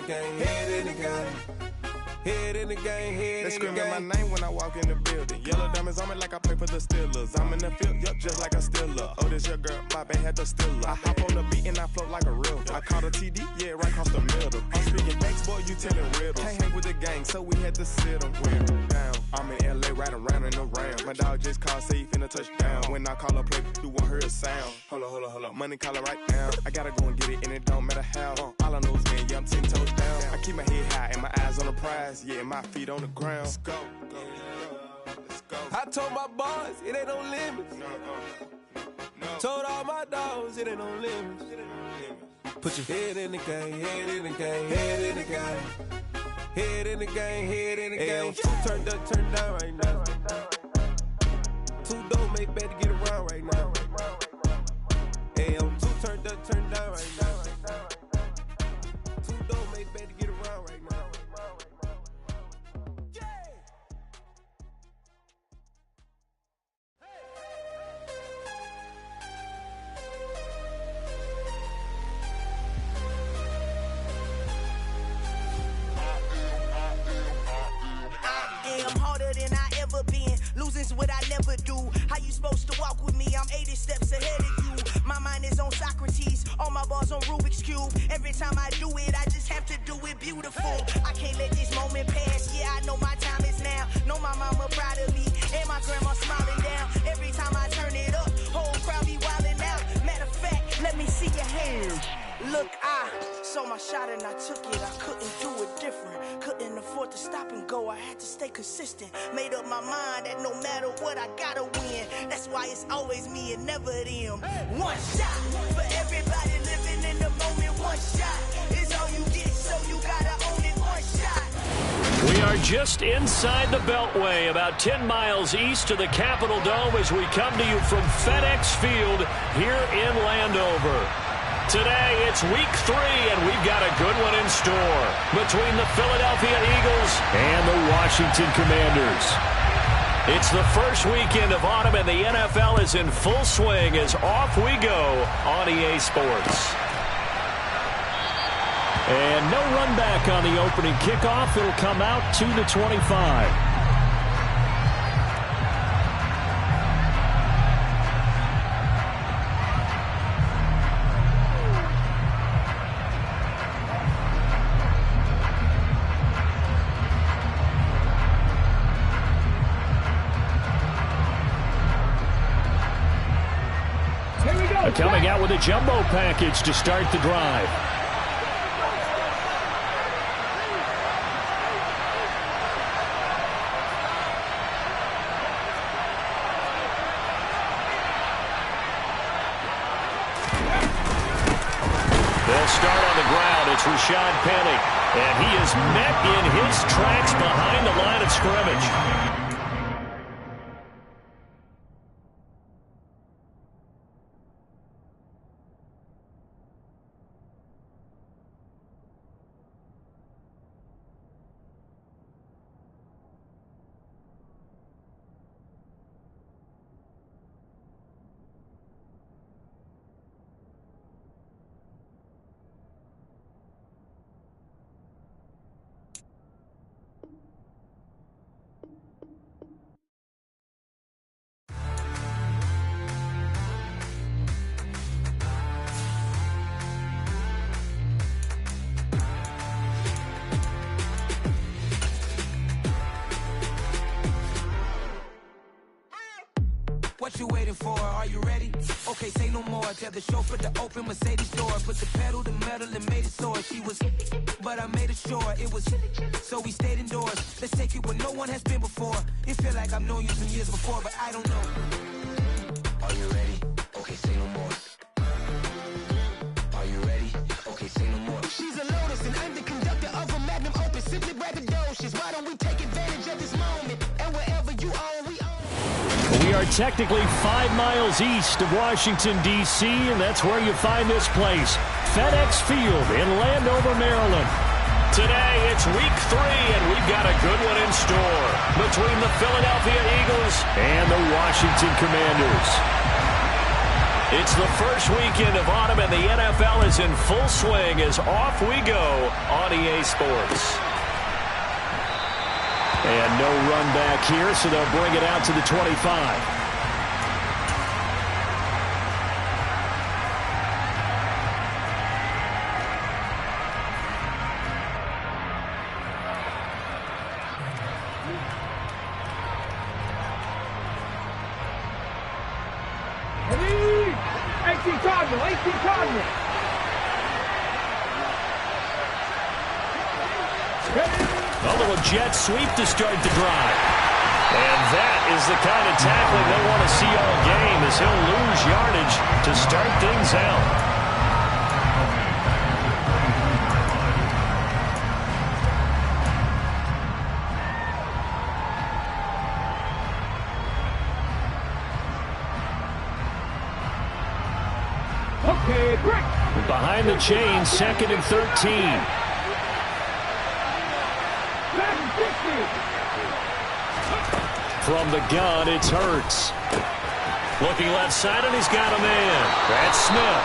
game, head in the game. Head in the game, head they in the game. They screaming my name when I walk in the building. Yellow diamonds on me like I play for the Steelers. I'm in the field, yup, just like a Steeler. Oh, this your girl, Bobby had the Steeler. I hop on the beat and I float like a river. I caught a TD, yeah, right across the middle. I'm speaking facts, boy, you telling riddles. Can't hang with the gang, so we had to sit them down. I'm in LA, riding around and around. My dog just called, say he finna touchdown. When I call a play, you won't hear a sound. Hold up, money calling right now. I gotta go and get it, and it don't matter how. All I know is man, yeah, I'm 10 toes down. I keep my head high and my eyes on the prize. Yeah, my feet on the ground. Let's go. I told my boys, it ain't no limits. No. Told all my dogs, it ain't no limits. Put your head in the game, head in the game, head in the game. Head in the game, head in the game. Two turned up, turned down right now. Two don't make bad to get around right now. Two turned up, turned down right now. Two don't make bad to get around right now. I'm harder than I ever been. Losing's what I never do. How you supposed to walk with me? I'm 80 steps ahead of you. My mind is on Socrates. All my bars on Rubik's Cube. Every time I do it, I just have to do it beautiful. I can't let this moment pass. Yeah, I know my time is now. Know my mama proud of me. And my grandma smiling down. Every time I turn it up, whole crowd be wilding out. Matter of fact, let me see your hands. Look, I saw my shot and I took it. I couldn't do it different. Couldn't afford to stop and go. I had to stay consistent. Made up my mind that no matter what, I gotta win. That's why it's always me and never them. One shot for everybody living in the moment. One shot is all you get, so you gotta own it. One shot. We are just inside the Beltway, about 10 miles east of the Capitol Dome as we come to you from FedEx Field here in Landover. Today, it's week 3, and we've got a good one in store between the Philadelphia Eagles and the Washington Commanders. It's the first weekend of autumn, and the NFL is in full swing as off we go on EA Sports. And no run back on the opening kickoff. It'll come out to the 25. Coming out with a jumbo package to start the drive. They'll start on the ground. It's Rashad Penny, and he is met in his tracks behind the line of scrimmage. What you waiting for? Are you ready? Okay, say no more. Tell the chauffeur to open Mercedes door. Put the pedal to metal and made it soar. She was, but I made it sure it was. So we stayed indoors. Let's take it where no one has been before. It feel like I've known you some years before, but I don't know. Are you ready? Okay, say no more. Are you ready? Okay, say no more. She's a Lotus and I'm the conductor of a Magnum Opus. Simply braggadocious. Why don't we take advantage of this moment? And wherever you are, we are. We are technically 5 miles east of Washington, D.C., and that's where you find this place, FedEx Field in Landover, Maryland. Today, it's week 3, and we've got a good one in store between the Philadelphia Eagles and the Washington Commanders. It's the first weekend of autumn, and the NFL is in full swing as off we go on EA Sports. And no run back here, so they'll bring it out to the 25. A little jet sweep to start the drive. And that is the kind of tackling they'll want to see all game, as he'll lose yardage to start things out. Behind the chain, 2nd and 13. From the gun, it's Hurts. Looking left side, and he's got a man. That's Smith.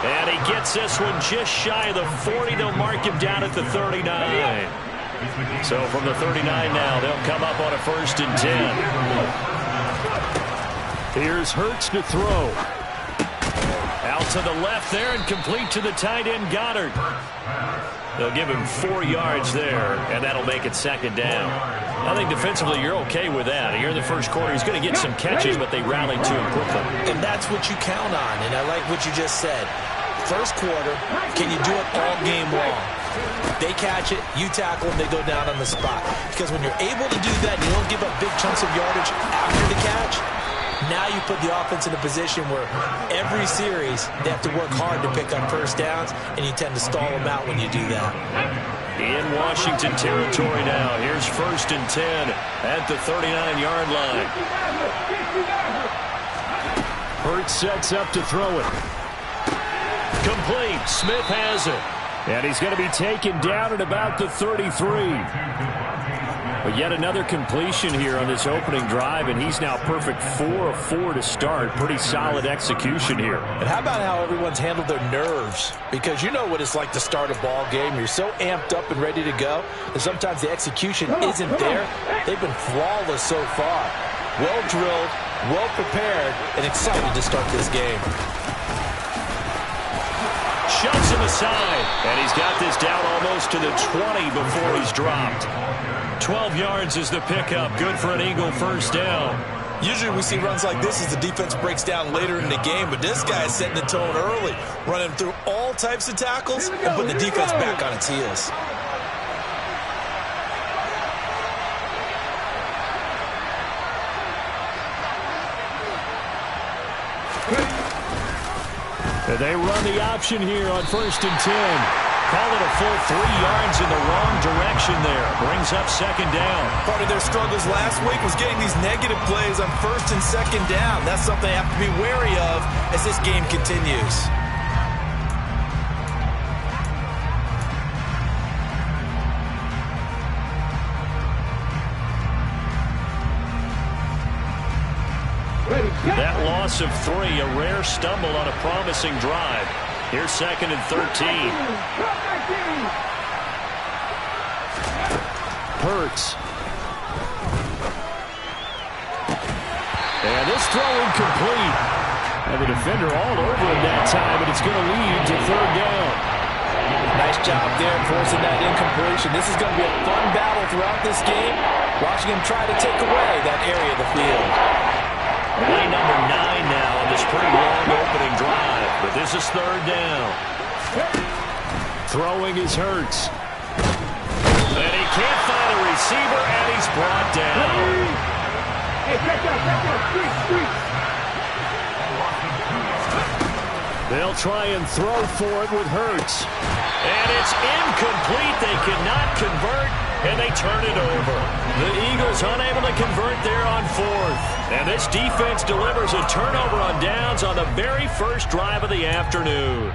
And he gets this one just shy of the 40. They'll mark him down at the 39. So from the 39 now, they'll come up on a 1st and 10. Here's Hurts to throw. Out to the left there and complete to the tight end, Goddard. They'll give him 4 yards there, and that'll make it 2nd down. I think defensively you're okay with that. Here in the first quarter, he's going to get some catches, but they rallied to him quickly. And that's what you count on, and I like what you just said. First quarter, can you do it all game long? They catch it, you tackle them, they go down on the spot. Because when you're able to do that, you don't give up big chunks of yardage after the catch. Now you put the offense in a position where every series they have to work hard to pick up first downs, and you tend to stall them out when you do that. In Washington territory now. Here's 1st and 10 at the 39-yard line. Hurts sets up to throw it. Complete. Smith has it. And he's going to be taken down at about the 33. But yet another completion here on this opening drive, and he's now perfect 4 of 4 to start. Pretty solid execution here. And how about how everyone's handled their nerves? Because you know what it's like to start a ball game. You're so amped up and ready to go, and sometimes the execution isn't there. They've been flawless so far. Well drilled, well prepared, and excited to start this game. Shoves him aside, and he's got this down almost to the 20 before he's dropped. 12 yards is the pickup. Good for an Eagle 1st down. Usually we see runs like this as the defense breaks down later in the game, but this guy is setting the tone early, running through all types of tackles and putting the defense back on its heels. They run the option here on 1st and 10. Call it a full 3 yards in the wrong direction there. Brings up 2nd down. Part of their struggles last week was getting these negative plays on 1st and 2nd down. That's something they have to be wary of as this game continues. That loss of 3, a rare stumble on a promising drive. Here's 2nd and 13. Hurts. And this throw incomplete. And the defender all over him that time, and it's going to lead to 3rd down. Nice job there forcing that incompletion. This is going to be a fun battle throughout this game. Watching him try to take away that area of the field. Play number 9 now on this pretty long opening drive. But this is 3rd down. Throwing is Hurts. And he can't find a receiver, and he's brought down. They'll try and throw for it with Hurts. And it's incomplete. They cannot convert, and they turn it over. The Eagles unable to convert there on 4th. And this defense delivers a turnover on downs on the very first drive of the afternoon.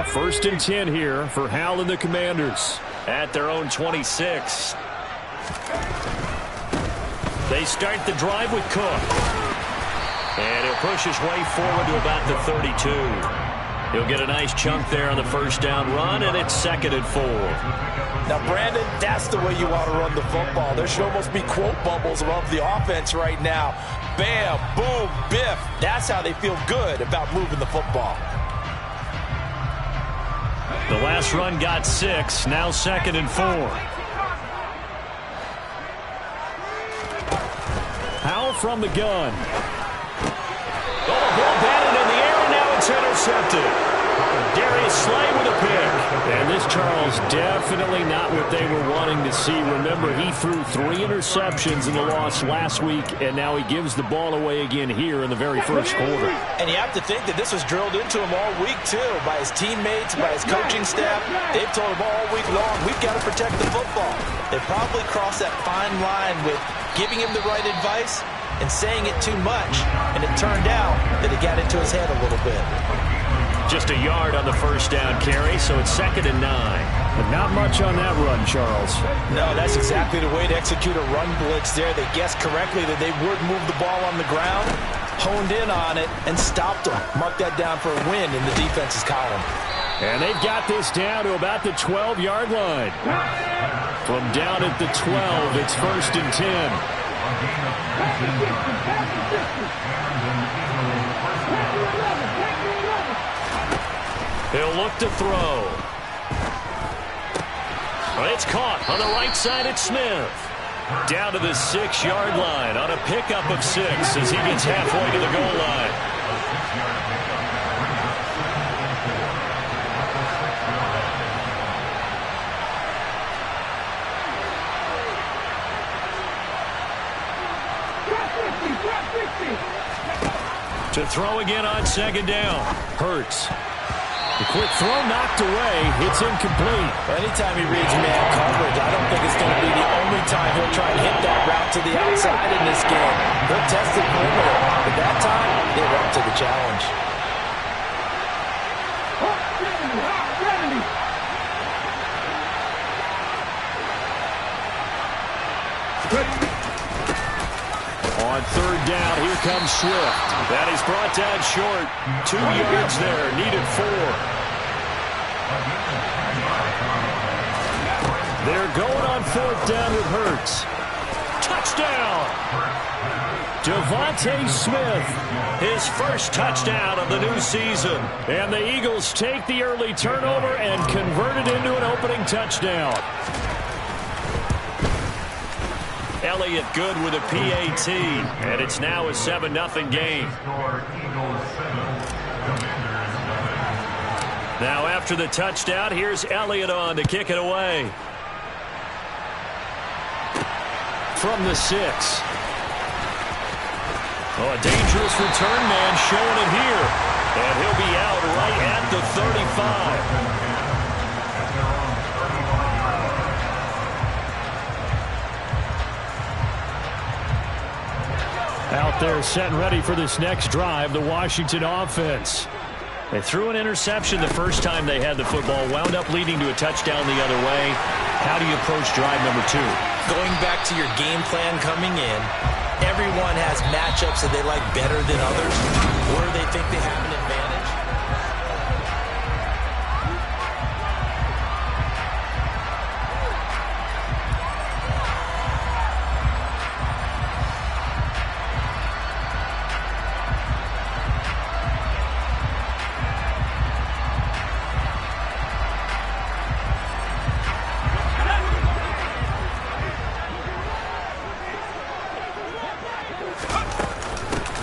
First and 10 here for Hal and the Commanders at their own 26. They start the drive with Cook. And he'll push his way forward to about the 32. He'll get a nice chunk there on the first down run, and it's 2nd and 4. Now, Brandon, that's the way you want to run the football. There should almost be quote bubbles above the offense right now. Bam, boom, biff. That's how they feel good about moving the football. The last run got 6, now 2nd and 4. Howell from the gun. Oh, the ball batted in the air, and now it's intercepted. Darius Slay with a pick. And this, Charles, definitely not what they were wanting to see. Remember, he threw 3 interceptions in the loss last week, and now he gives the ball away again here in the very first quarter. And you have to think that this was drilled into him all week, too, by his teammates, by his coaching staff. They've told him all week long, we've got to protect the football. They probably crossed that fine line with giving him the right advice and saying it too much, and it turned out that it got into his head a little bit. Just a yard on the first down carry, so it's 2nd and 9. But not much on that run, Charles. No, that's exactly the way to execute a run blitz there. They guessed correctly that they would move the ball on the ground, honed in on it, and stopped them. Mark that down for a win in the defense's column. And they've got this down to about the 12-yard line. From down at the 12, it's 1st and 10. He'll look to throw. But it's caught on the right side at Smith. Down to the 6-yard line on a pickup of 6 as he gets halfway to the goal line. To throw again on 2nd down. Hurts. The quick throw knocked away. It's incomplete. Anytime he reads man coverage, I don't think it's going to be the only time he'll try and hit that route to the outside in this game. He'll test the perimeter, but that time, they were up to the challenge. On 3rd down, here comes Swift. That is brought down short. 2 yards there, needed 4. They're going on 4th down with Hurts. Touchdown! Devontae Smith, his first touchdown of the new season. And the Eagles take the early turnover and convert it into an opening touchdown. Elliott good with a PAT, and it's now a 7-0 game. Now after the touchdown, here's Elliott on to kick it away. From the 6. Oh, a dangerous return man showing it here. And he'll be out right at the 35. Out there set and ready for this next drive, the Washington offense. They threw an interception the first time they had the football, wound up leading to a touchdown the other way. How do you approach drive number 2? Going back to your game plan coming in, everyone has matchups that they like better than others, where they think they have an advantage.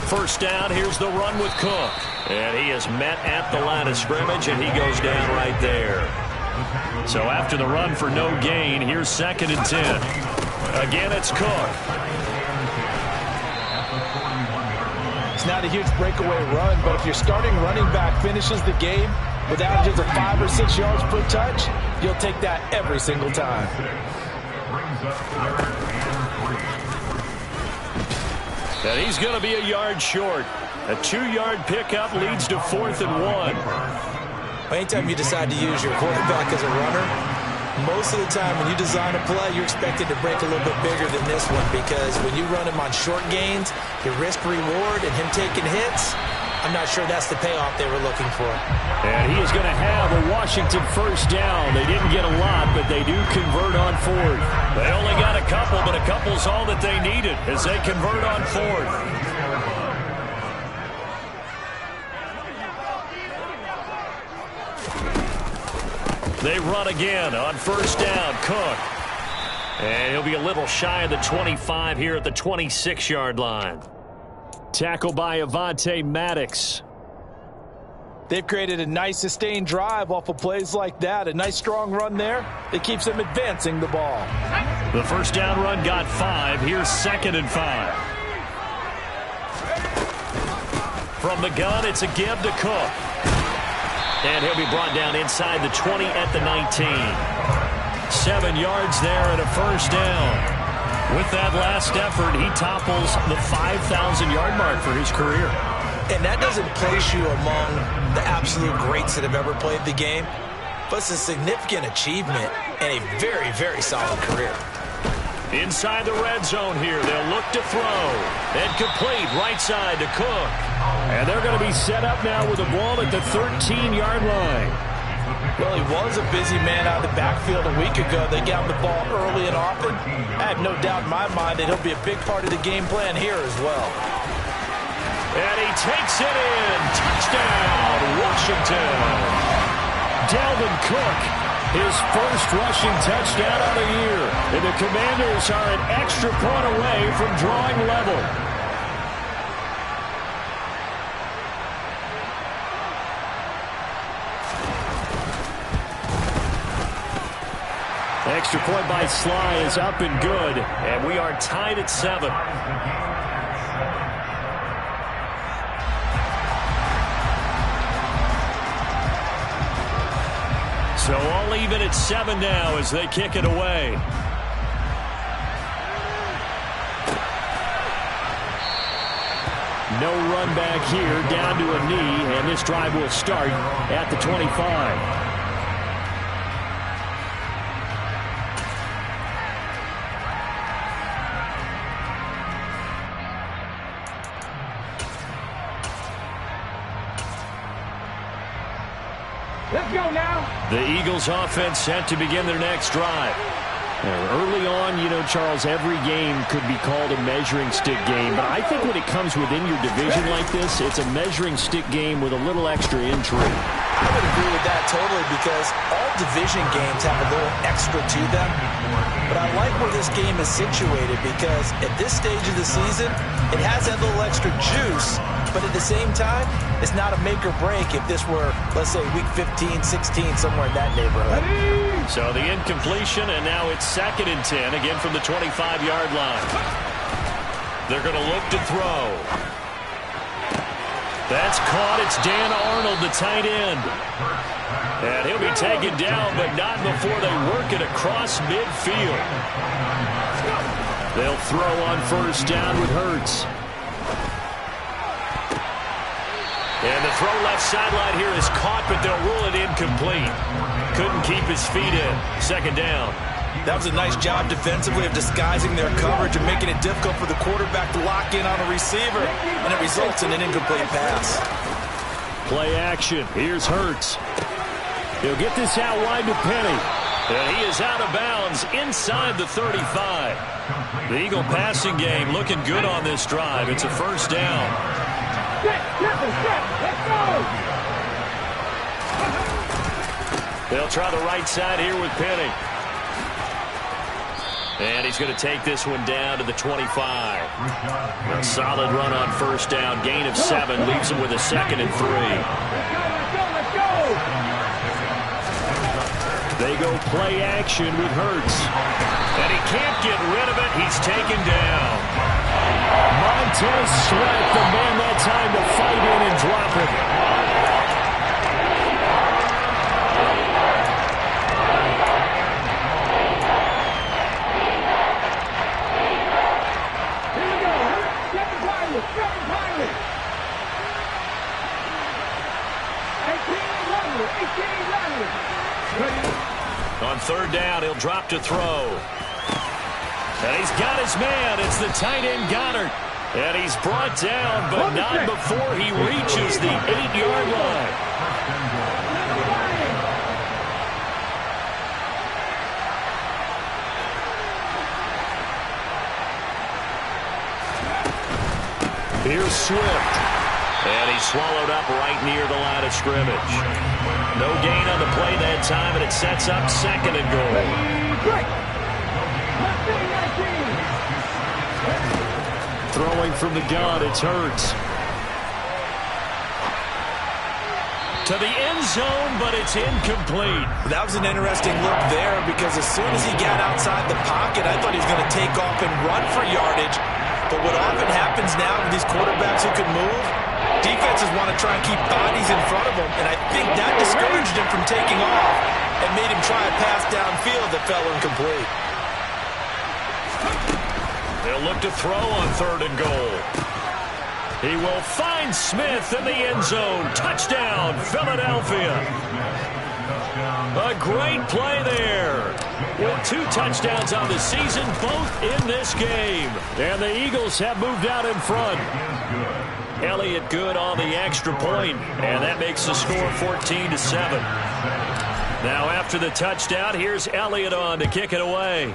First down, here's the run with Cook. And he is met at the line of scrimmage, and he goes down right there. So after the run for no gain, here's 2nd and 10. Again, it's Cook. It's not a huge breakaway run, but if your starting running back finishes the game with averages of 5 or 6 yards per touch, you'll take that every single time. And he's going to be a yard short. A 2-yard pickup leads to 4th and 1. Anytime you decide to use your quarterback as a runner, most of the time when you design a play, you're expected to break a little bit bigger than this one, because when you run him on short gains, your risk-reward and him taking hits, I'm not sure that's the payoff they were looking for. And he is going to have a Washington first down. They didn't get a lot, but they do convert on fourth. They only got a couple, but a couple's all that they needed as they convert on fourth. They run again on first down. Cook. And he'll be a little shy of the 25 here at the 26-yard line. Tackle by Avonte Maddox. They've created a nice sustained drive off of plays like that. A nice strong run there that keeps them advancing the ball. The first down run got 5. Here's 2nd and 5. From the gun, it's a give to Cook. And he'll be brought down inside the 20 at the 19. 7 yards there and a first down. With that last effort, he topples the 5,000-yard mark for his career. And that doesn't place you among the absolute greats that have ever played the game, but it's a significant achievement and a very, very solid career. Inside the red zone here, they'll look to throw. And complete right side to Cook. And they're going to be set up now with the ball at the 13-yard line. Well, he was a busy man out of the backfield a week ago. They got him the ball early and often. I have no doubt in my mind that he'll be a big part of the game plan here as well. And he takes it in. Touchdown, Washington. Dalvin Cook, his first rushing touchdown of the year. And the Commanders are an extra point away from drawing level. Extra point by Sly is up and good, and we are tied at 7. So all even at 7 now as they kick it away. No run back here, down to a knee, and this drive will start at the 25. Let's go now. The Eagles offense set to begin their next drive. Early on, you know, Charles, every game could be called a measuring stick game. But I think when it comes within your division like this, it's a measuring stick game with a little extra intrigue. I would agree with that totally, because all division games have a little extra to them. But I like where this game is situated, because at this stage of the season, it has that little extra juice. But at the same time, it's not a make or break if this were, let's say, week 15, 16, somewhere in that neighborhood. So the incompletion, and now it's 2nd and 10, again from the 25-yard line. They're going to look to throw. That's caught. It's Dan Arnold, the tight end. And he'll be taken down, but not before they work it across midfield. They'll throw on first down with Hurts. And the throw left sideline here is caught, but they'll rule it incomplete. Couldn't keep his feet in. 2nd down. That was a nice job defensively of disguising their coverage and making it difficult for the quarterback to lock in on a receiver, and it results in an incomplete pass. Play action. Here's Hurts. He'll get this out wide to Penny. And he is out of bounds inside the 35. The Eagle passing game looking good on this drive. It's a first down. Let's go! They'll try the right side here with Penny. And he's going to take this one down to the 25. A solid run on first down. Gain of 7 leaves him with a 2nd and 3. Let's go! They go play action with Hurts. And he can't get rid of it. He's taken down. Montez Sweat, the man that time to fight in and drop it. Here we go. Get the pilot. Get the pilot. 18 1. drop to throw. And he's got his man. It's the tight end Goddard. And he's brought down, but not before he reaches the 8-yard line. Here's Swift. And he's swallowed up right near the line of scrimmage. No gain on the play that time, and it sets up 2nd and goal. Throwing from the gun, it's Hurts. To the end zone, but it's incomplete. That was an interesting look there because as soon as he got outside the pocket, I thought he was going to take off and run for yardage. But what often happens now with these quarterbacks who can move, defenses want to try and keep bodies in front of them, and I think that discouraged him from taking off and made him try a pass downfield that fell incomplete. They'll look to throw on 3rd and goal. He will find Smith in the end zone. Touchdown, Philadelphia. A great play there. With 2 touchdowns on the season, both in this game. And the Eagles have moved out in front. Elliott good on the extra point, and that makes the score 14-7. Now after the touchdown, here's Elliott on to kick it away.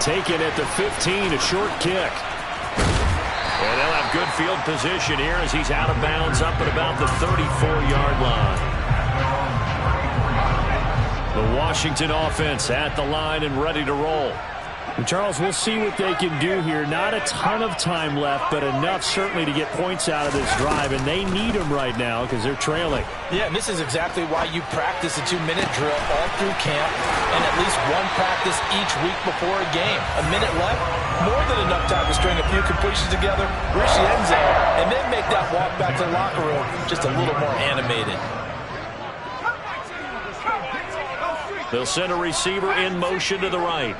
Taken at the 15, a short kick. And they'll have good field position here as he's out of bounds up at about the 34-yard line. The Washington offense at the line and ready to roll. And Charles, we'll see what they can do here. Not a ton of time left, but enough certainly to get points out of this drive, and they need them right now because they're trailing. Yeah, and this is exactly why you practice a 2-minute drill all through camp and at least one practice each week before a game. A minute left, more than enough time to string a few completions together, reach the end zone, and then make that walk back to the locker room just a little more animated. They'll send a receiver in motion to the right.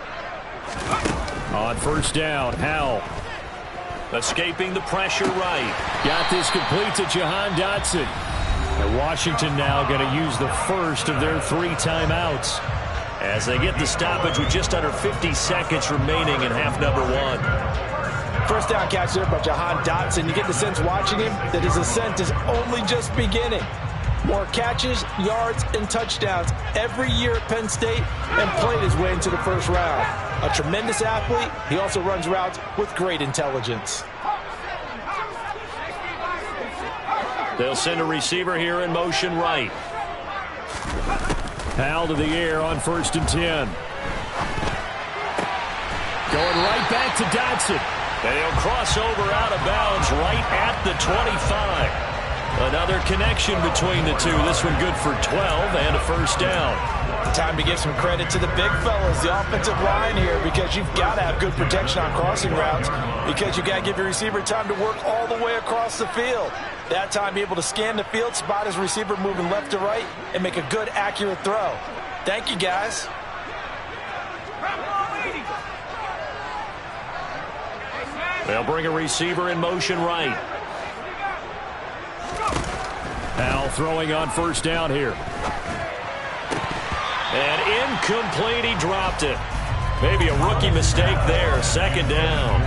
On 1st down, Howell. Escaping the pressure right. Got this complete to Jahan Dotson. And Washington now going to use the first of their 3 timeouts. As they get the stoppage with just under 50 seconds remaining in half number 1. First down catch there by Jahan Dotson. You get the sense watching him that his ascent is only just beginning. More catches, yards, and touchdowns every year at Penn State and played his way into the first round. A tremendous athlete, he also runs routes with great intelligence. They'll send a receiver here in motion right. Howell to the air on 1st and 10. Going right back to Dotson. And he'll cross over out of bounds right at the 25. Another connection between the two. This one good for 12 and a first down. Time to give some credit to the big fellas, the offensive line here, because you've got to have good protection on crossing routes because you've got to give your receiver time to work all the way across the field. That time be able to scan the field, spot his receiver moving left to right, and make a good, accurate throw. Thank you, guys. They'll bring a receiver in motion right. Howell throwing on 1st down here. And incomplete, he dropped it. Maybe a rookie mistake there, 2nd down.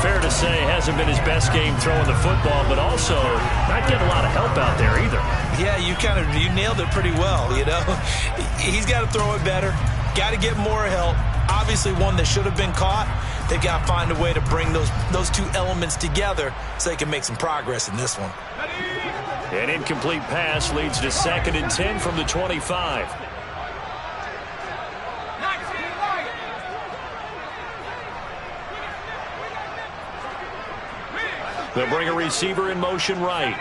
Fair to say, hasn't been his best game throwing the football, but also not getting a lot of help out there either. Yeah, you nailed it pretty well, you know. He's got to throw it better, got to get more help. Obviously one that should have been caught. They've got to find a way to bring those 2 elements together so they can make some progress in this one. An incomplete pass leads to 2nd and 10 from the 25. They'll bring a receiver in motion right.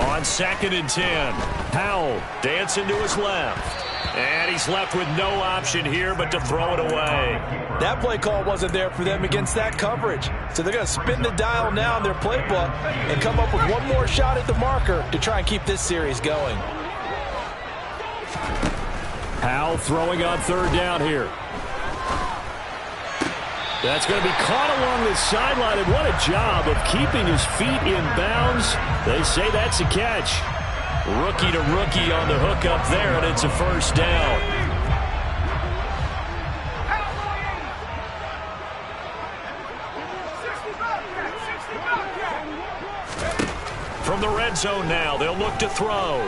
On 2nd and 10. Howell dancing to his left. And he's left with no option here but to throw it away. That play call wasn't there for them against that coverage. So they're going to spin the dial now in their playbook and come up with one more shot at the marker to try and keep this series going. Howell throwing on 3rd down here. That's going to be caught along the sideline, and what a job of keeping his feet in bounds. They say that's a catch. Rookie to rookie on the hook up there, and it's a first down. From the red zone now, they'll look to throw.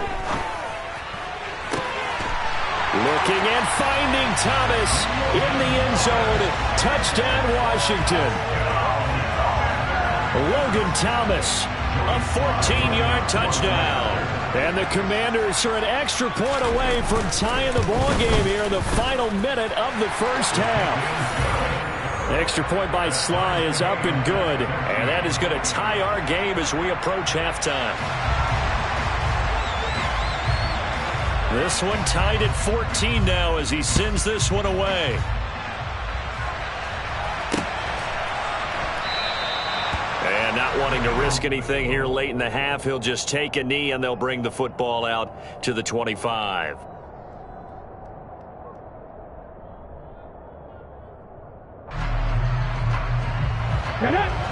Looking and finding Thomas in the end zone. Touchdown, Washington. Logan Thomas, a 14-yard touchdown. And the Commanders are an extra point away from tying the ball game here in the final minute of the first half. The extra point by Sly is up and good, and that is going to tie our game as we approach halftime. This one tied at 14 now as he sends this one away. And not wanting to risk anything here late in the half, he'll just take a knee and they'll bring the football out to the 25.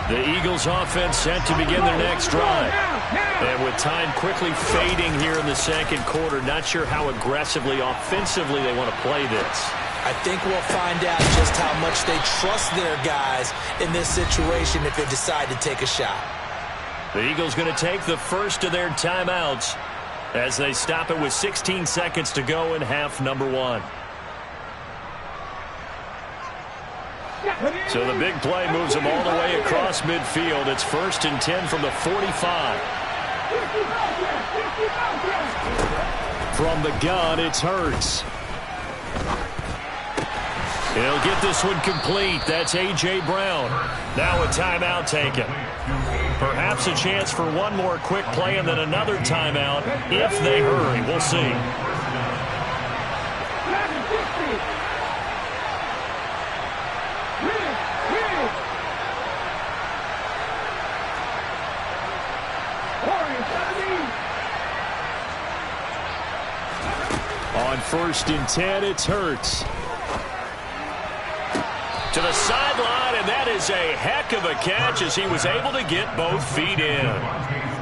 The Eagles offense set to begin their next drive. And with time quickly fading here in the second quarter, not sure how aggressively, offensively they want to play this. I think we'll find out just how much they trust their guys in this situation if they decide to take a shot. The Eagles going to take the first of their timeouts as they stop it with 16 seconds to go in half number one. So the big play moves them all the way across midfield. It's 1st and 10 from the 45. From the gun, it's Hurts. He'll get this one complete. That's A.J. Brown. Now a timeout taken. Perhaps a chance for one more quick play and then another timeout if they hurry. We'll see. On 1st and 10, it's Hurts. To the sideline, and that is a heck of a catch as he was able to get both feet in.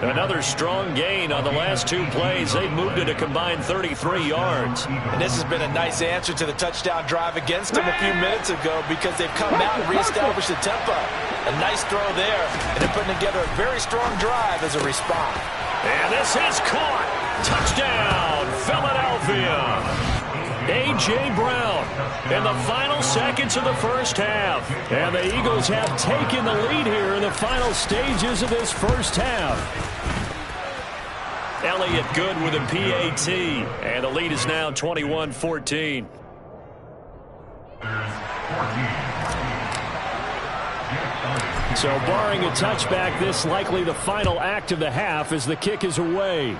Another strong gain on the last two plays. They've moved it a combined 33 yards. And this has been a nice answer to the touchdown drive against them a few minutes ago because they've come out and reestablished the tempo. A nice throw there, and they're putting together a very strong drive as a response. And this is caught. Touchdown, Philadelphia. A.J. Brown in the final seconds of the first half. And the Eagles have taken the lead here in the final stages of this first half. Elliott good with a PAT. And the lead is now 21-14. So barring a touchback, this likely the final act of the half as the kick is away.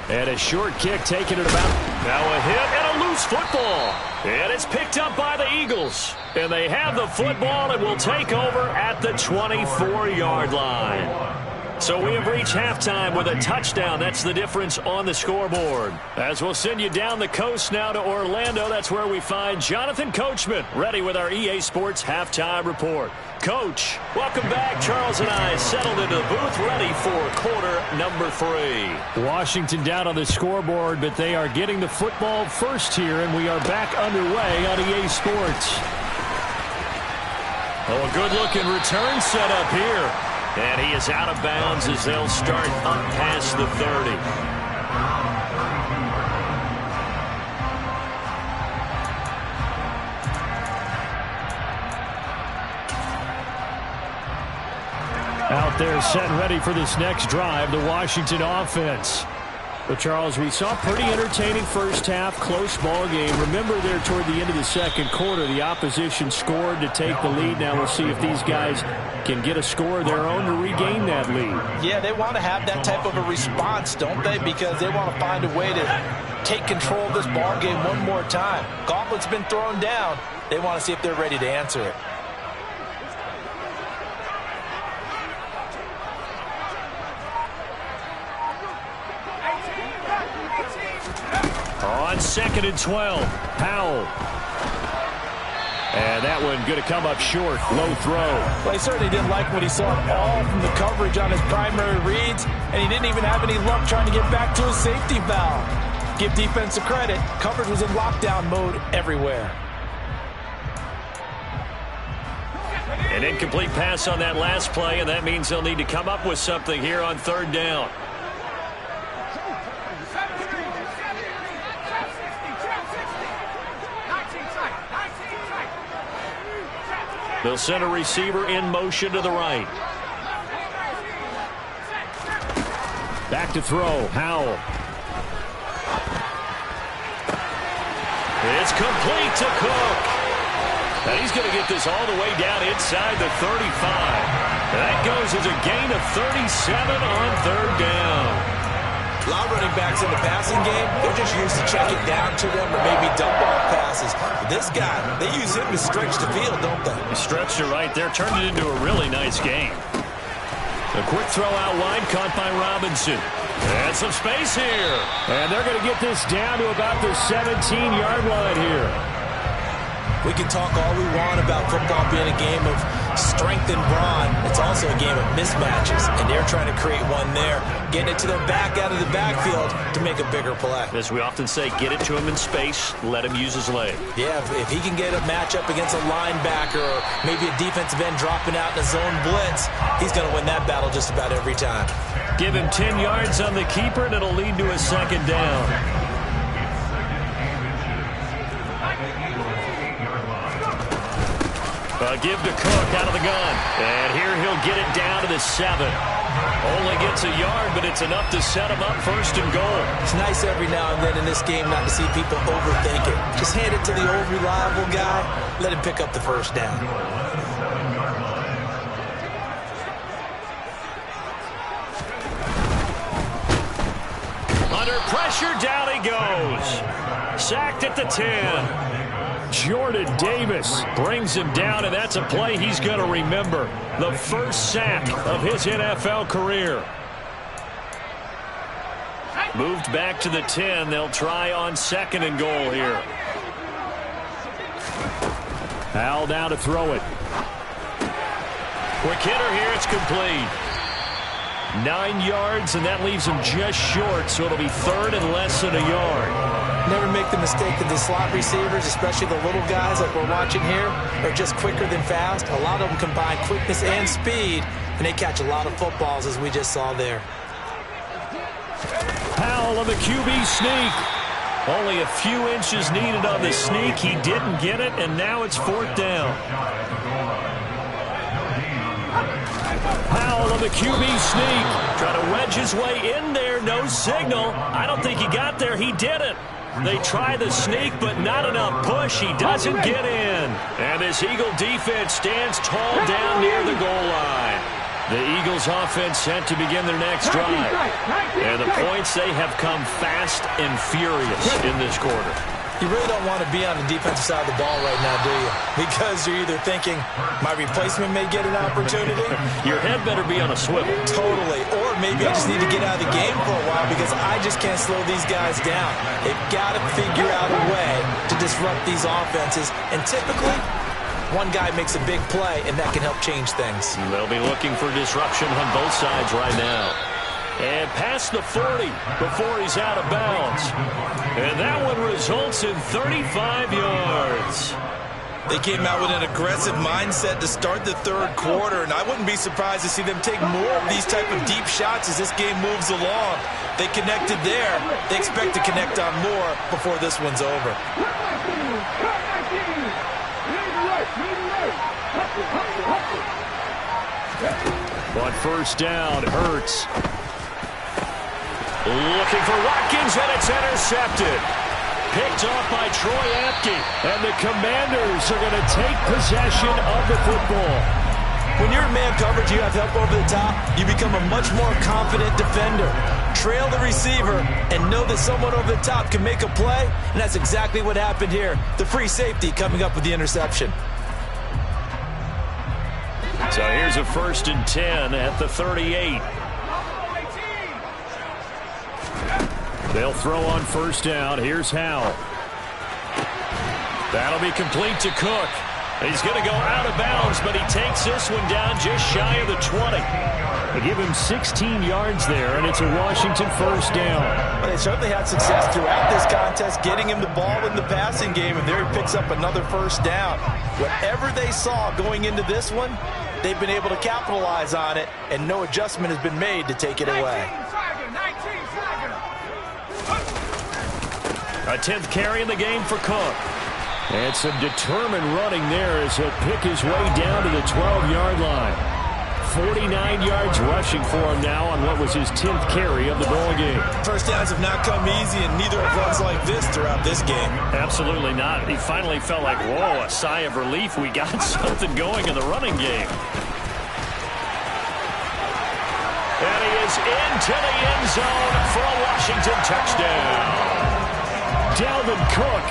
And a short kick taken at about... Now a hit and a loose football. And it's picked up by the Eagles. And they have the football and will take over at the 24-yard line. So we have reached halftime with a touchdown. That's the difference on the scoreboard. As we'll send you down the coast now to Orlando, that's where we find Jonathan Coachman ready with our EA Sports Halftime Report. Coach, welcome back. Charles and I settled into the booth ready for quarter number 3. Washington down on the scoreboard, but they are getting the football first here, and we are back underway on EA Sports. Oh, a good-looking return set up here. And he is out of bounds as they'll start up past the 30. Out there set and ready for this next drive, the Washington offense. But, Charles, we saw a pretty entertaining first half, close ball game. Remember there toward the end of the second quarter, the opposition scored to take the lead. Now we'll see if these guys can get a score of their own to regain that lead. Yeah, they want to have that type of a response, don't they? Because they want to find a way to take control of this ball game one more time. Gauntlet's been thrown down. They want to see if they're ready to answer it. On 2nd and 12, Powell. And that one going to come up short. Low throw. Well, he certainly didn't like what he saw at all from the coverage on his primary reads, and he didn't even have any luck trying to get back to his safety valve. Give defense a credit. Coverage was in lockdown mode everywhere. An incomplete pass on that last play, and that means they'll need to come up with something here on third down. They'll send a receiver in motion to the right. Back to throw. Howell. It's complete to Cook. And he's going to get this all the way down inside the 35. And that goes as a gain of 37 on third down. A lot of running backs in the passing game, they're just used to check it down to them or maybe dump off passes. But this guy, they use him to stretch the field, don't they? He stretched it right there, turned it into a really nice game. A quick throw out wide, caught by Robinson. And some space here. And they're going to get this down to about the 17-yard line here. We can talk all we want about football being a game of strength and brawn. It's also a game of mismatches, and they're trying to create one there, getting it to their back out of the backfield to make a bigger play. As we often say, get it to him in space, let him use his leg. Yeah, if he can get a matchup against a linebacker or maybe a defensive end dropping out in a zone blitz, he's going to win that battle just about every time. Give him 10 yards on the keeper, and it'll lead to a second down. Give to Cook out of the gun. And here he'll get it down to the 7. Only gets a yard, but it's enough to set him up first and goal. It's nice every now and then in this game not to see people overthink it. Just hand it to the old reliable guy. Let him pick up the first down. Under pressure, down he goes. Sacked at the 10. Jordan Davis brings him down, and that's a play he's going to remember. The first sack of his NFL career. Moved back to the 10. They'll try on second and goal here. Howell down to throw it. Quick hitter here. It's complete. 9 yards, and that leaves him just short, so it'll be third and less than a yard. Never make the mistake that the slot receivers, especially the little guys like we're watching here, are just quicker than fast. A lot of them combine quickness and speed, and they catch a lot of footballs, as we just saw there. Howell on the QB sneak. Only a few inches needed on the sneak. He didn't get it, and now it's fourth down. Howell on the QB sneak. Trying to wedge his way in there. No signal. I don't think he got there. He didn't. They try the sneak, but not enough push. He doesn't get in. And this Eagle defense stands tall down near the goal line. The Eagles offense set to begin their next drive. And the points, they have come fast and furious in this quarter. You really don't want to be on the defensive side of the ball right now, do you? Because you're either thinking, my replacement may get an opportunity. Your head better be on a swivel. Totally. Or maybe I just need to get out of the game for a while because I just can't slow these guys down. They've got to figure out a way to disrupt these offenses. And typically, one guy makes a big play, and that can help change things. They'll be looking for disruption on both sides right now. And past the 40 before he's out of bounds. And that one results in 35 yards. They came out with an aggressive mindset to start the third quarter, and I wouldn't be surprised to see them take more of these type of deep shots as this game moves along. They connected there. They expect to connect on more before this one's over. On first down, Hurts. Looking for Watkins, and it's intercepted. Picked off by Troy Apke. And the Commanders are going to take possession of the football. When you're in man coverage, you have help over the top. You become a much more confident defender. Trail the receiver and know that someone over the top can make a play, and that's exactly what happened here. The free safety coming up with the interception. So here's a 1st and 10 at the 38. They'll throw on first down. Here's Howell. That'll be complete to Cook. He's going to go out of bounds, but he takes this one down just shy of the 20. They give him 16 yards there, and it's a Washington first down. Well, they certainly had success throughout this contest, getting him the ball in the passing game, and there he picks up another first down. Whatever they saw going into this one, they've been able to capitalize on it, and no adjustment has been made to take it away. A 10th carry in the game for Cook. And some determined running there as he'll pick his way down to the 12-yard line. 49 yards rushing for him now on what was his 10th carry of the ball game. First downs have not come easy, and neither have runs like this throughout this game. Absolutely not. He finally felt like, whoa, a sigh of relief. We got something going in the running game. And he is into the end zone for a Washington touchdown. Dalvin Cook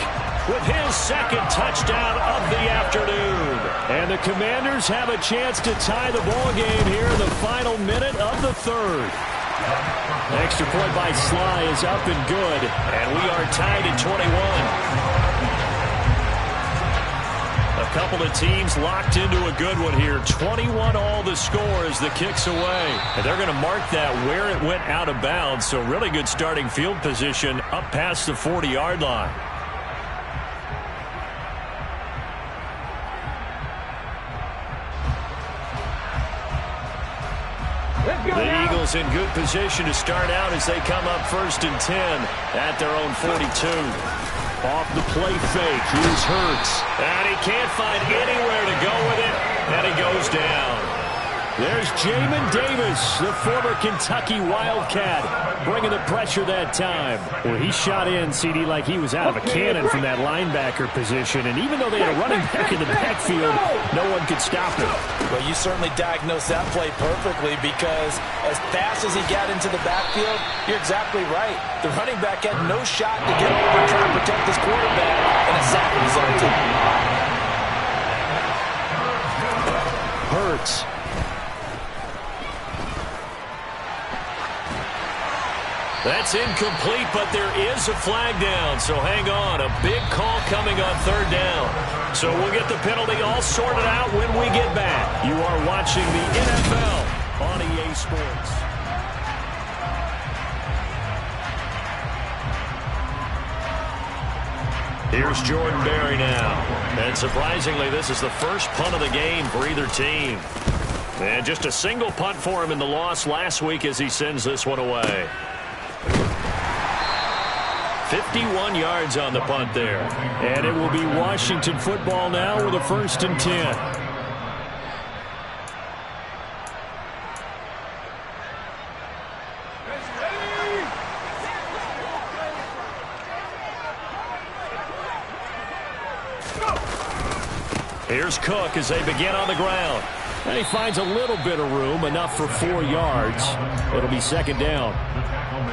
with his second touchdown of the afternoon. And the Commanders have a chance to tie the ball game here in the final minute of the third. Extra point by Sly is up and good. And we are tied at 21. A couple of teams locked into a good one here. 21 all the score as the kick's away. And they're going to mark that where it went out of bounds. So really good starting field position up past the 40-yard line. The Eagles in good position to start out as they come up 1st and 10 at their own 42. Off the play fake, here's Hurts. And he can't find anywhere to go with it, and he goes down. There's Jamin Davis, the former Kentucky Wildcat, bringing the pressure that time. Well, he shot in, CD, like he was out of a cannon from that linebacker position. And even though they had a running back in the backfield, no one could stop him. Well, you certainly diagnosed that play perfectly, because as fast as he got into the backfield, you're exactly right. The running back had no shot to get over and try to protect his quarterback, and a sack resulted. Hurts. That's incomplete, but there is a flag down, so hang on. A big call coming on 3rd down. So we'll get the penalty all sorted out when we get back. You are watching the NFL on EA Sports. Here's Jordan Berry now. And surprisingly, this is the first punt of the game for either team. And just a single punt for him in the loss last week as he sends this one away. 51 yards on the punt there. And it will be Washington football now with a 1st and 10. Here's Cook as they begin on the ground. And he finds a little bit of room, enough for 4 yards. It'll be 2nd down.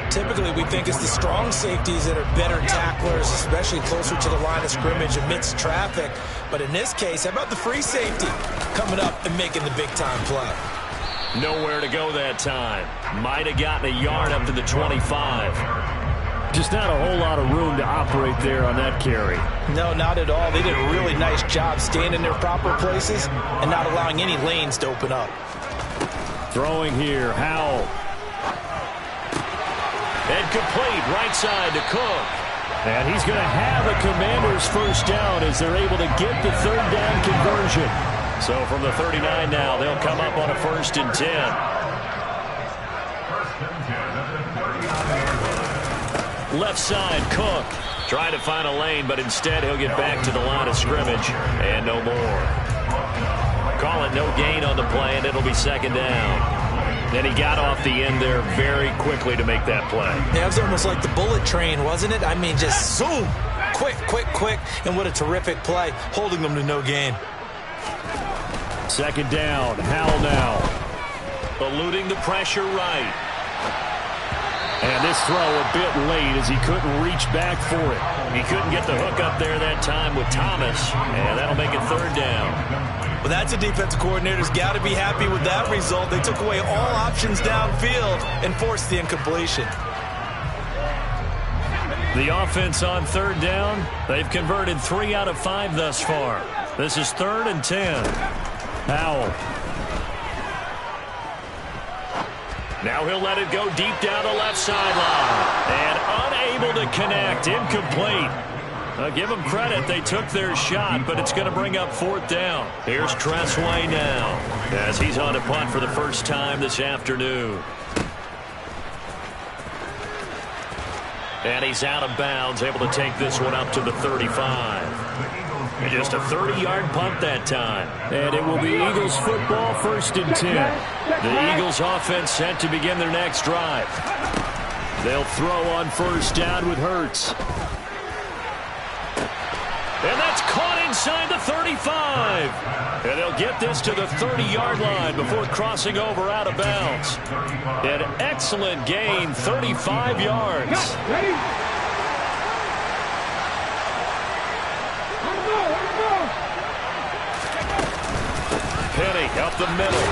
Typically, we think it's the strong safeties that are better tacklers, especially closer to the line of scrimmage amidst traffic. But in this case, how about the free safety coming up and making the big-time play? Nowhere to go that time. Might have gotten a yard up to the 25. Just not a whole lot of room to operate there on that carry. No, not at all. They did a really nice job staying in their proper places and not allowing any lanes to open up. Throwing here, Howell. And complete, right side to Cook. And he's going to have a Commanders first down as they're able to get the 3rd down conversion. So from the 39 now, they'll come up on a 1st and 10. Left side, Cook. Trying to find a lane, but instead he'll get back to the line of scrimmage. And no more. Call it no gain on the play, and it'll be 2nd down. And he got off the end there very quickly to make that play. Yeah, it was almost like the bullet train, wasn't it? I mean, just zoom. Quick, quick, quick. And what a terrific play, holding them to no gain. 2nd down, Howell now. Eluding the pressure right. And this throw a bit late as he couldn't reach back for it. He couldn't get the hook up there that time with Thomas. And that'll make it 3rd down. Well, that's a defensive coordinator's got to be happy with that result. They took away all options downfield and forced the incompletion. The offense on 3rd down, they've converted 3 out of 5 thus far. This is 3rd and 10. Howell. Now he'll let it go deep down the left sideline. And unable to connect. Incomplete. Give them credit. They took their shot, but it's going to bring up 4th down. Here's Tressway now as he's on a punt for the first time this afternoon. And he's out of bounds, able to take this one up to the 35. Just a 30-yard punt that time. And it will be Eagles football, 1st and 10. The Eagles offense set to begin their next drive. They'll throw on 1st down with Hurts. And that's caught inside the 35. And they'll get this to the 30-yard line before crossing over out of bounds. An excellent gain, 35 yards. Penny up the middle.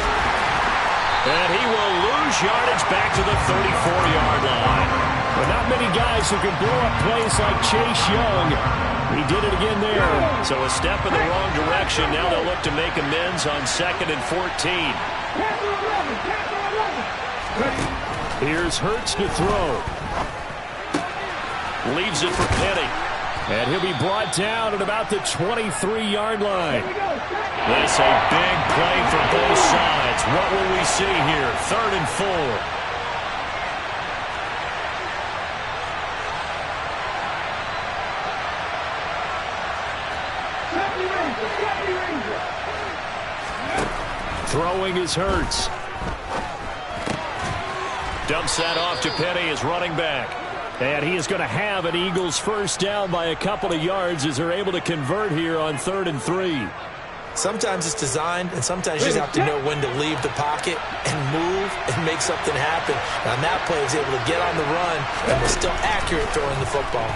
And he will lose yardage back to the 34-yard line. But not many guys who can blow up plays like Chase Young. He did it again there. So a step in the wrong direction. Now they'll look to make amends on 2nd and 14. Here's Hurts to throw. Leaves it for Penny. And he'll be brought down at about the 23-yard line. That's a big play for both sides. What will we see here? 3rd and 4. Throwing is Hurts. Dumps that off to Penny as running back. And he is going to have an Eagles 1st down by a couple of yards as they're able to convert here on 3rd and 3. Sometimes it's designed, and sometimes you just have to know when to leave the pocket and move and make something happen. Now, on that play, he was able to get on the run and was still accurate throwing the football.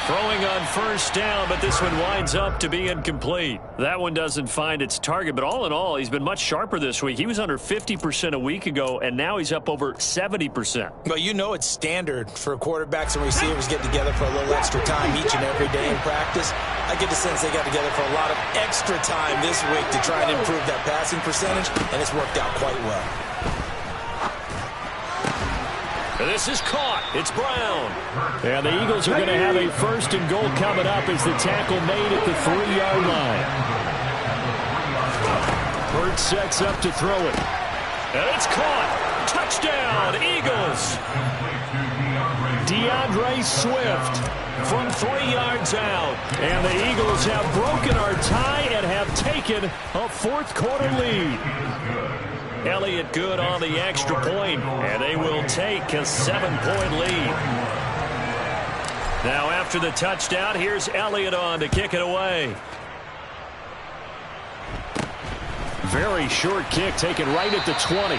Throwing on 1st down, but this one winds up to be incomplete. That one doesn't find its target, but all in all, he's been much sharper this week. He was under 50% a week ago, and now he's up over 70%. Well, you know it's standard for quarterbacks and receivers get together for a little extra time each and every day in practice. I get the sense they got together for a lot of extra time this week to try and improve that passing percentage, and it's worked out quite well. This is caught. It's Brown. And the Eagles are going to have a 1st and goal coming up as the tackle made at the 3-yard line. Hurts sets up to throw it. And it's caught. Touchdown, Eagles. DeAndre Swift from 3 yards out. And the Eagles have broken our tie and have taken a 4th quarter lead. Elliott good on the extra point, and they will take a 7-point lead. Now after the touchdown, here's Elliott on to kick it away. Very short kick taken right at the 20.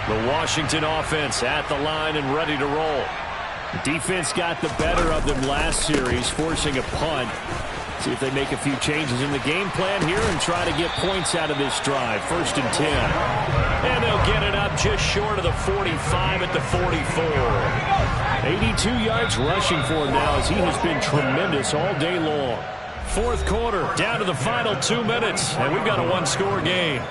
The Washington offense at the line and ready to roll. The defense got the better of them last series, forcing a punt. See if they make a few changes in the game plan here and try to get points out of this drive. 1st and 10. And they'll get it up just short of the 45 at the 44. 82 yards rushing for him now as he has been tremendous all day long. 4th quarter, down to the final 2 minutes, and we've got a 1-score game.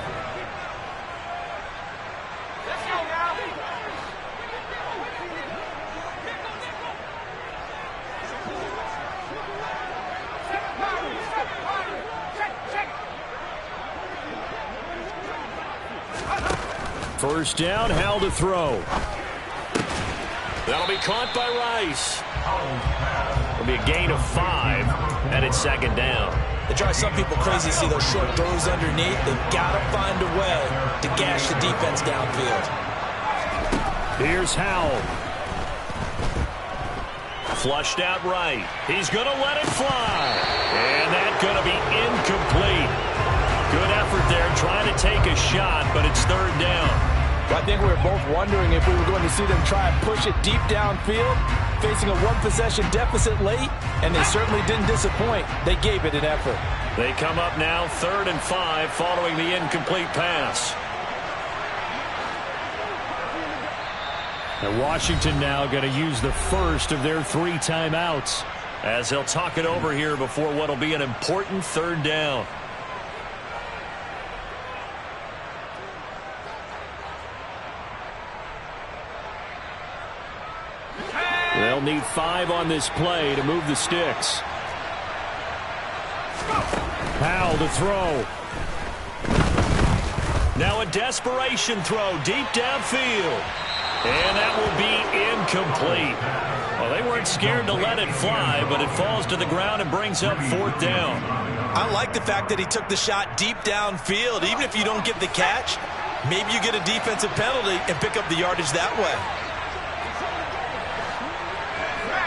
First down, Howell to throw. That'll be caught by Rice. It'll be a gain of 5, and it's 2nd down. It drives some people crazy to see those short throws underneath. They've got to find a way to gash the defense downfield. Here's Howell. Flushed out right. He's going to let it fly. And that's going to be incomplete. Good effort there trying to take a shot, but it's 3rd down. I think we were both wondering if we were going to see them try and push it deep downfield, facing a 1-possession deficit late, and they certainly didn't disappoint. They gave it an effort. They come up now 3rd and 5 following the incomplete pass. And Washington now going to use the first of their 3 timeouts, as he'll talk it over here before what will be an important 3rd down. They'll need 5 on this play to move the sticks. Powell to throw. Now a desperation throw deep downfield. And that will be incomplete. Well, they weren't scared to let it fly, but it falls to the ground and brings up 4th down. I like the fact that he took the shot deep downfield. Even if you don't get the catch, maybe you get a defensive penalty and pick up the yardage that way.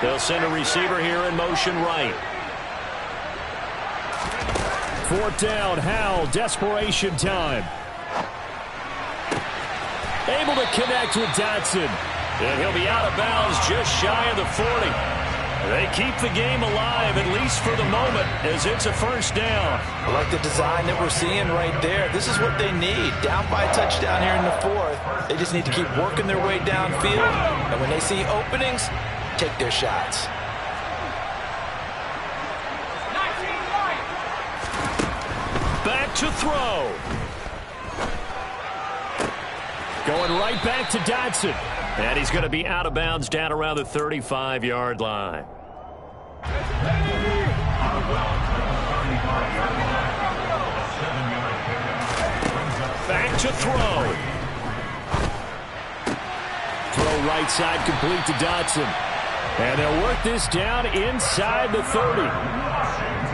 They'll send a receiver here in motion right. 4th down, Howell, desperation time. Able to connect with Dotson. And he'll be out of bounds just shy of the 40. They keep the game alive, at least for the moment, as it's a 1st down. I like the design that we're seeing right there. This is what they need. Down by a touchdown here in the 4th. They just need to keep working their way downfield. And when they see openings, take their shots. Back to throw. Going right back to Dotson. And he's going to be out of bounds down around the 35-yard line. Back to throw. Throw right side complete to Dotson. And they'll work this down inside the 30.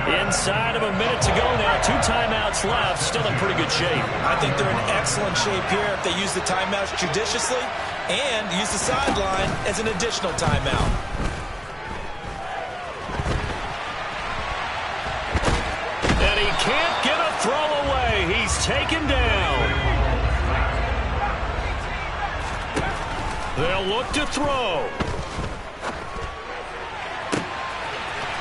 Inside of a minute to go now. 2 timeouts left. Still in pretty good shape. I think they're in excellent shape here if they use the timeouts judiciously and use the sideline as an additional timeout. And he can't get a throw away. He's taken down. They'll look to throw.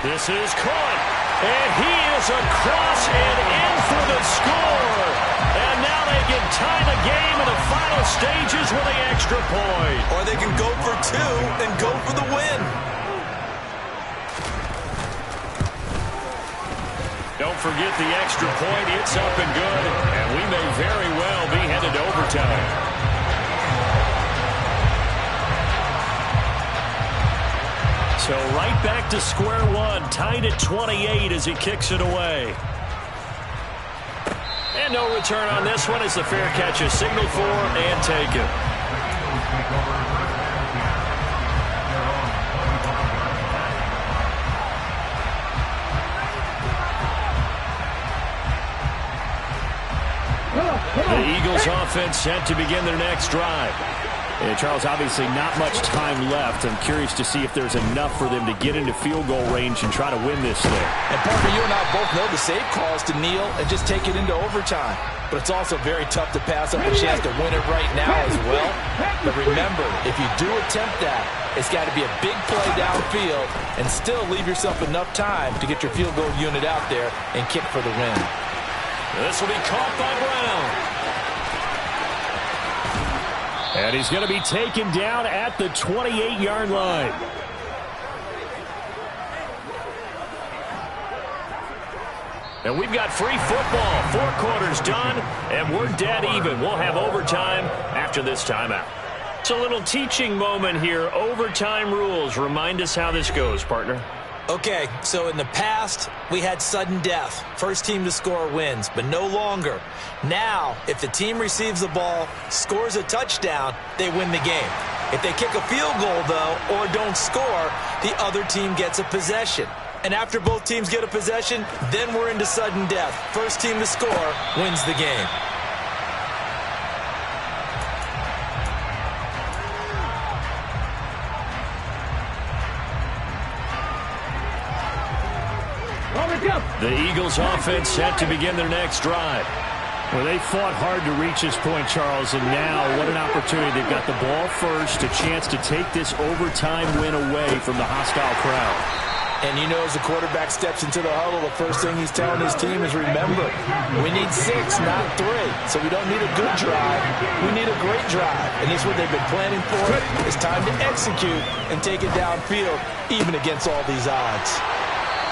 This is caught. And he is across and in for the score. And now they can tie the game in the final stages with the extra point. Or they can go for 2 and go for the win. Don't forget the extra point. It's up and good. And we may very well be headed to overtime. So right back to square one, tied at 28 as he kicks it away. And no return on this one as the fair catch is signaled for and taken. The Eagles offense set to begin their next drive. And Charles, obviously not much time left. I'm curious to see if there's enough for them to get into field goal range and try to win this thing. And Parker, you and I both know the save calls to kneel and just take it into overtime. But it's also very tough to pass up a chance to win it right now as well. But remember, if you do attempt that, it's got to be a big play downfield and still leave yourself enough time to get your field goal unit out there and kick for the win. This will be caught by Brown. And he's going to be taken down at the 28-yard line. And we've got free football. 4 quarters done, and we're dead even. We'll have overtime after this timeout. It's a little teaching moment here. Overtime rules. Remind us how this goes, partner. Okay, so in the past, we had sudden death. First team to score wins, but no longer. Now, if the team receives the ball, scores a touchdown, they win the game. If they kick a field goal, though, or don't score, the other team gets a possession. And after both teams get a possession, then we're into sudden death. First team to score wins the game. The Eagles offense set to begin their next drive. Well, they fought hard to reach this point, Charles, and now what an opportunity. They've got the ball first, a chance to take this overtime win away from the hostile crowd. And you know, as the quarterback steps into the huddle, the first thing he's telling his team is, remember, we need 6, not 3. So we don't need a good drive. We need a great drive. And this is what they've been planning for. It's time to execute and take it downfield, even against all these odds.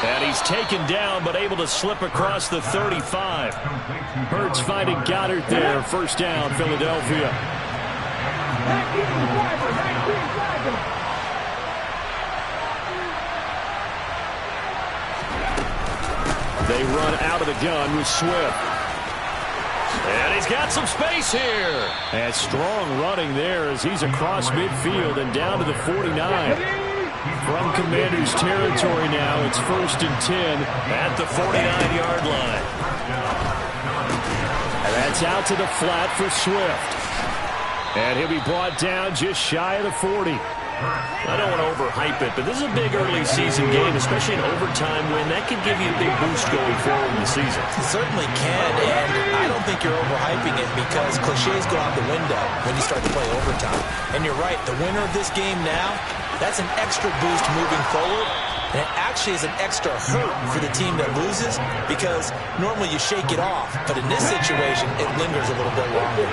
And he's taken down, but able to slip across the 35. Hurts finding Goddard there. First down, Philadelphia. They run out of the gun with Swift. And he's got some space here. And strong running there as he's across midfield and down to the 49. From Commanders territory now, it's 1st and 10 at the 49-yard line. And that's out to the flat for Swift. And he'll be brought down just shy of the 40. I don't want to overhype it, but this is a big early season game, especially an overtime win. That can give you a big boost going forward in the season. It certainly can, and I don't think you're overhyping it because cliches go out the window when you start to play overtime. And you're right, the winner of this game now, that's an extra boost moving forward, and it actually is an extra hurt for the team that loses because normally you shake it off, but in this situation, it lingers a little bit longer.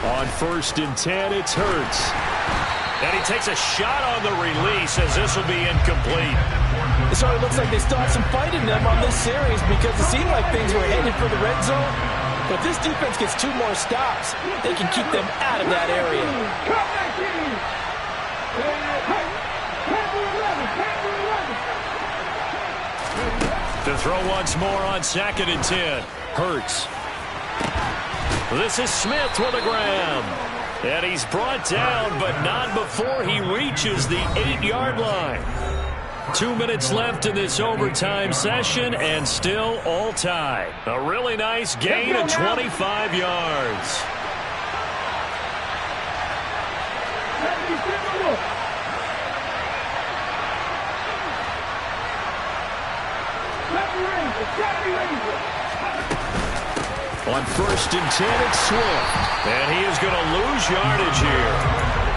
On 1st and 10, it's Hurts. And he takes a shot on the release as this will be incomplete. It sort of looks like they still have some fight in them on this series because it seemed like things were headed for the red zone. But if this defense gets 2 more stops, they can keep them out of that area. To throw once more on 2nd and 10. Hurts. This is Smith with a grab. And he's brought down, but not before he reaches the 8-yard line. 2 minutes left in this overtime session, and still all tied. A really nice gain of 25 yards. On 1st and 10, it's Swift. And he is going to lose yardage here.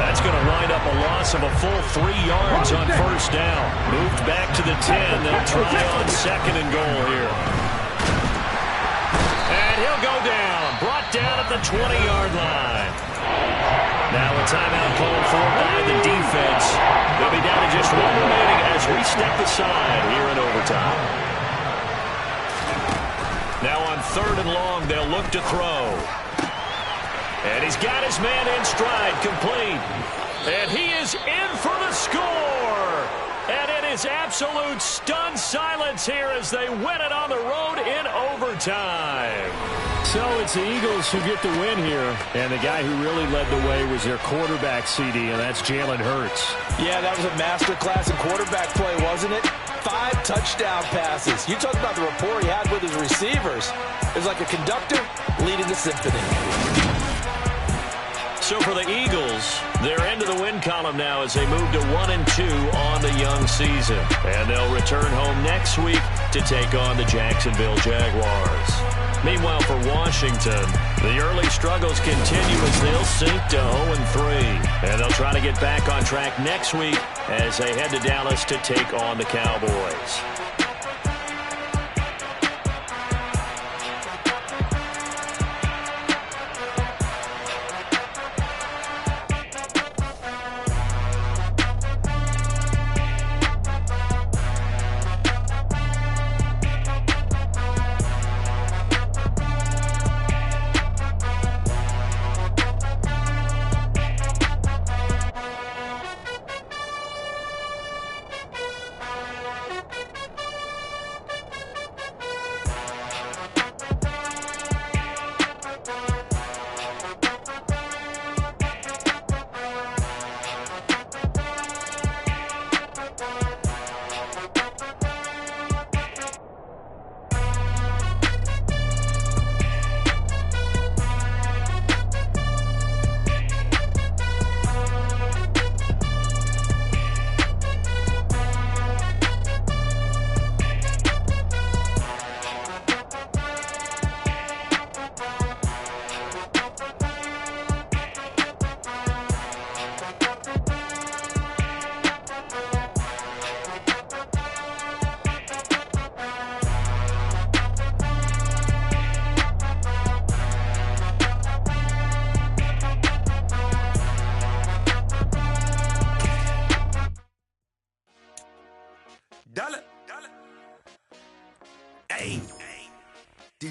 That's going to wind up a loss of a full 3 yards on 1st down. Moved back to the 10. They'll try on 2nd and goal here. And he'll go down. Brought down at the 20-yard line. Now a timeout called for by the defense. They'll be down to just 1 remaining as we step aside here in overtime. Now on 3rd and long, they'll look to throw. And he's got his man in stride, complete. And he is in for the score. And it is absolute stunned silence here as they win it on the road in overtime. So it's the Eagles who get the win here. And the guy who really led the way was their quarterback, CD, and that's Jalen Hurts. Yeah, that was a masterclass in quarterback play, wasn't it? 5 touchdown passes. You talk about the rapport he had with his receivers. It was like a conductor leading the symphony. So for the Eagles, they're into the win column now as they move to 1-2 on the young season. And they'll return home next week to take on the Jacksonville Jaguars. Meanwhile, for Washington, the early struggles continue as they'll sink to 0-3. And they'll try to get back on track next week as they head to Dallas to take on the Cowboys.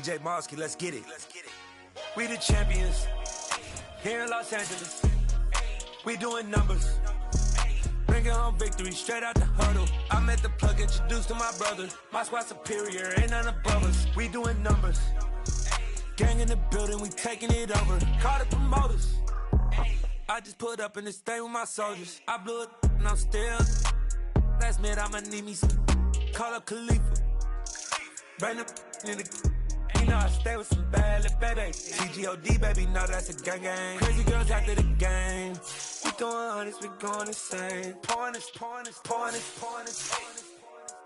DJ Mosky, let's get it. We the champions here in Los Angeles. We doing numbers. Bringing home victory straight out the huddle. I'm at the plug, introduced to my brother. My squad superior, ain't none above us. We doing numbers. Gang in the building, we taking it over. Call the promoters. I just put up in this thing with my soldiers. I blew it and I'm still. Last minute I'ma need me some. Call up Khalifa. Bring up in the. You know I stay with some bad little baby. TGOD baby, know that's a gang gang. Crazy girls after the game. We going honest, we going insane. Pouring this.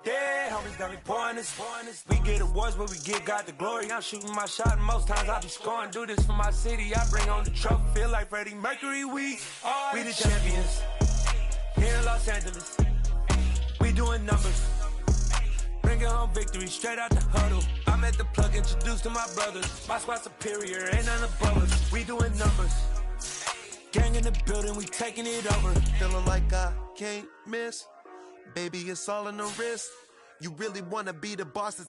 Yeah, homies got me pouring this. We get awards, but we give God the glory. I'm shooting my shot, and most times I be scoring. Do this for my city, I bring on the trophy. Feel like Freddie Mercury, we the champions here in Los Angeles. We doing numbers. Bringing home victory straight out the huddle. I'm at the plug, introduced to my brothers. My squad superior, ain't none above us. We doing numbers. Gang in the building, we taking it over. Feeling like I can't miss. Baby, it's all in the wrist. You really wanna be the boss.